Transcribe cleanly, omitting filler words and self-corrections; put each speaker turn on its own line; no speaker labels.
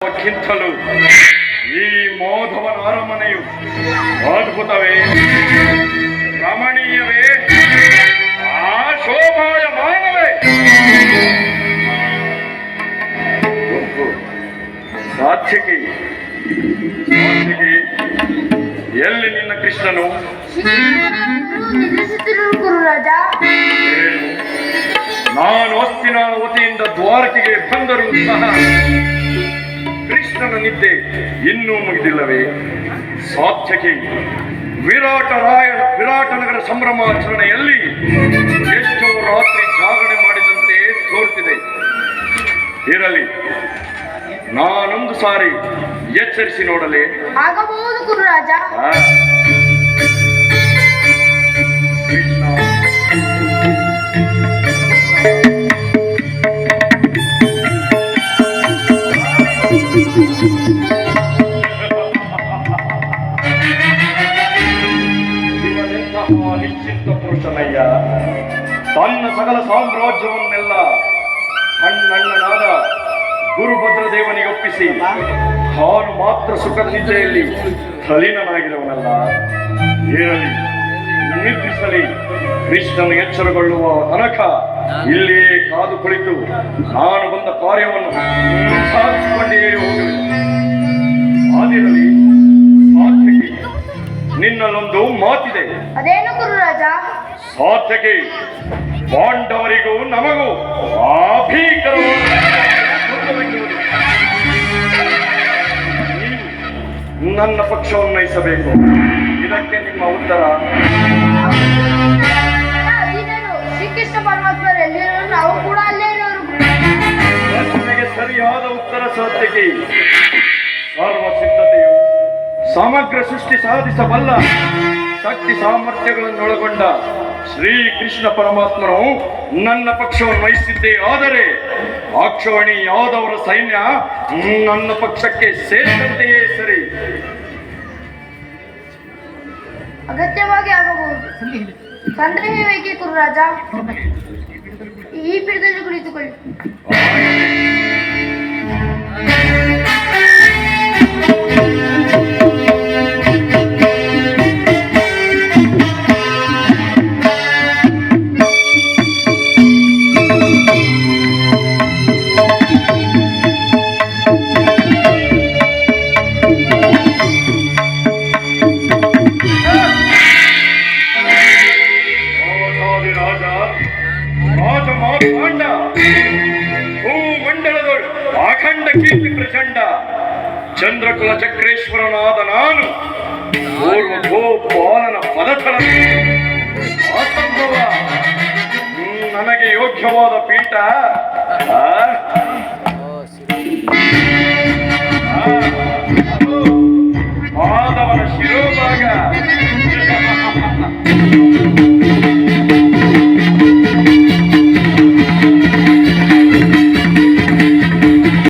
ಕ್ಕಿಂತಲೂ ಈ ಮೋಧವನ ಅರಮನೆಯು ಅದ್ಭುತವೇ, ರಮಣೀಯವೇ, ಶೋಭಾಯಮಾನವೇ. ಸಾಧ್ಯಕ್ಕೆ ಎಲ್ಲಿ ನಿನ್ನ ಕೃಷ್ಣನು? ನಾನು ಹಸ್ತಿನಾಳ ವತಿಯಿಂದ ದ್ವಾರಕೆಗೆ ಬಂದರೂ ಸಹ ಕೃಷ್ಣನ ನಿದ್ದೆ ಇನ್ನೂ ಮುಗಿದಿಲ್ಲವೇ? ಸಾಧ್ಯಕ್ಕೆ ವಿರಾಟನಗರ ಸಂಭ್ರಮಾಚರಣೆಯಲ್ಲಿ ಎಷ್ಟೋ ರಾತ್ರಿ ಜಾಗರಣೆ ಮಾಡಿದಂತೆ ತೋರುತ್ತಿದೆ. ಇರಲಿ, ನಾನೊಂದು ಸಾರಿ ಎಚ್ಚರಿಸಿ ನೋಡಲೇ?
ಆಗಬಹುದು ಗುರುರಾಜ.
ಕೃಷ್ಣ, ಇವನೆಂತಹ ನಿಶ್ಚಿಂತ ಪುರುಷನಯ್ಯ. ತನ್ನ ಸಕಲ ಸಾಮ್ರಾಜ್ಯವನ್ನೆಲ್ಲ ಅಣ್ಣನಾದ ಗುರುಭದ್ರದೇವನಿಗೆ ಒಪ್ಪಿಸಿ ತಾನು ಮಾತ್ರ ಸುಖದ ನಿದ್ದೆಯಲ್ಲಿ ತಲೀನನಾಗಿರುವನಲ್ಲ. ಇರಲಿ, ನಿದ್ರಿಸಲಿ. ಕೃಷ್ಣನು ಎಚ್ಚರಗೊಳ್ಳುವ ತನಕ ಇಲ್ಲಿಯೇ ಕಾದು ಕುಳಿತು ನಾನು ಬಂದ ಕಾರ್ಯವನ್ನು ಸಾಧಿಸಿಕೊಂಡೇ ಹೋಗುವೆ. ಆದಿರಲಿ, ಸಾಧ್ಯಕ್ಕೆ ನಿನ್ನಲ್ಲೊಂದು ಮಾತಿದೆ.
ಅದೇನು ಗುರುರಾಜ?
ಸಾಧ್ಯಕ್ಕೆ ಪಾಂಡವರಿಗೂ ನಮಗೂ ನನ್ನ ಪಕ್ಷವನ್ನು ವಹಿಸಬೇಕು. ಇದಕ್ಕೆ ನಿಮ್ಮ ಉತ್ತರ?
ಶ್ರೀಕೃಷ್ಣ ಪರಮಾತ್ಮರು ಎಲ್ಲಿರೋ ನಾವು ಕೂಡ ಅಲ್ಲೇ ಇರೋರು.
ಪ್ರಶ್ನೆಗೆ ಸರಿಯಾದ ಉತ್ತರ ಸಾಧ್ಯಕ್ಕೆ ಸರ್ವ ಸಿದ್ಧತೆಯು ಸಮಗ್ರ ಸೃಷ್ಟಿ ಸಾಧಿಸಬಲ್ಲ ಶಕ್ತಿ ಸಾಮರ್ಥ್ಯಗಳನ್ನೊಳಗೊಂಡ ಶ್ರೀಕೃಷ್ಣ ಪರಮಾತ್ಮನು ನನ್ನ ಪಕ್ಷವನ್ನು ವಹಿಸಿದ್ದೇ ಆದರೆ ಆಕ್ಷೋಣಿ ಯಾದವರ ಸೈನ್ಯ ನನ್ನ ಪಕ್ಷಕ್ಕೆ ಸೇರಿದಂತೆಯೇ ಸರಿ.
ಅಗತ್ಯವಾಗಿ ಆಗಬಹುದು. ಸಂದೇಹ ಬೇಕೇ ಗುರುರಾಜ? ಈ ಪೀಠದಲ್ಲಿ ಕುಳಿತುಕೊಳ್ಳಿ.
ಅಖಂಡ ಕೀರ್ತಿ ಪ್ರಚಂಡ ಚಂದ್ರಕುಲ ಚಕ್ರೇಶ್ವರನಾದ ನಾನು ಪೂರ್ವ ಗೋಪಾಲನ ಪದತಳ ಅಸಂಭವ. ನನಗೆ ಯೋಗ್ಯವಾದ ಪೀಠ